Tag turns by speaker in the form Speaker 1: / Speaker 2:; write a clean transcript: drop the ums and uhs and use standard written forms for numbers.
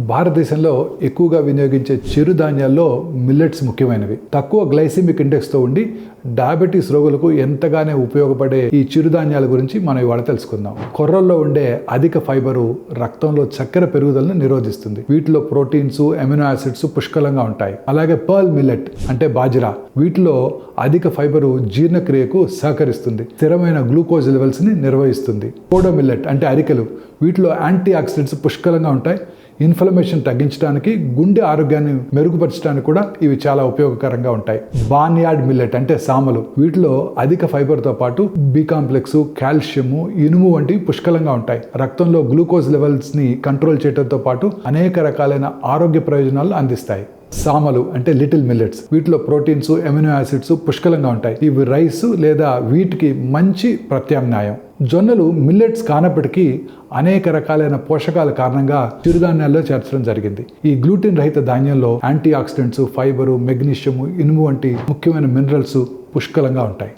Speaker 1: భారతదేశంలో ఎక్కువగా వినియోగించే చిరుధాన్యాల్లో మిల్లెట్స్ ముఖ్యమైనవి. తక్కువ గ్లైసిమిక్ ఇండెక్స్తో ఉండి డయాబెటీస్ రోగులకు ఎంతగానో ఉపయోగపడే ఈ చిరుధాన్యాల గురించి మనం ఇవాళ తెలుసుకుందాం. కొర్రల్లో ఉండే అధిక ఫైబరు రక్తంలో చక్కెర పెరుగుదలను నిరోధిస్తుంది. వీటిలో ప్రోటీన్స్, అమినో యాసిడ్స్ పుష్కలంగా ఉంటాయి. అలాగే పర్ల్ మిల్లెట్ అంటే బాజ్రా, వీటిలో అధిక ఫైబరు జీర్ణక్రియకు సహకరిస్తుంది. స్థిరమైన గ్లూకోజ్ లెవెల్స్ ని నిర్వహిస్తుంది. కోడో మిల్లెట్ అంటే అరికెలు, వీటిలో యాంటీ ఆక్సిడెంట్స్ పుష్కలంగా ఉంటాయి. ఇన్ఫ్లమేషన్ తగ్గించడానికి, గుండె ఆరోగ్యాన్ని మెరుగుపరచడానికి కూడా ఇవి చాలా ఉపయోగకరంగా ఉంటాయి. బార్న్యార్డ్ మిల్లెట్ అంటే సామలు, వీటిలో అధిక ఫైబర్తో పాటు బి కాంప్లెక్స్, కాల్షియము, ఇనుము వంటివి పుష్కలంగా ఉంటాయి. రక్తంలో గ్లూకోజ్ లెవెల్స్ ని కంట్రోల్ చేయడంతో పాటు అనేక రకాలైన ఆరోగ్య ప్రయోజనాలు అందిస్తాయి. సామలు అంటే లిటిల్ మిల్లెట్స్, వీటిలో ప్రోటీన్స్, అమినో యాసిడ్స్ పుష్కలంగా ఉంటాయి. ఇవి రైస్ లేదా వీటికి మంచి ప్రత్యామ్నాయం. జొన్నలు మిల్లెట్స్ కానప్పటికీ అనేక రకాలైన పోషకాల కారణంగా చిరుధాన్యాల్లో చేర్చడం జరిగింది. ఈ గ్లూటెన్ రహిత ధాన్యంలో యాంటీ ఆక్సిడెంట్స్, ఫైబరు, మెగ్నీషియము, ఇనుము వంటి ముఖ్యమైన మినరల్స్ పుష్కలంగా ఉంటాయి.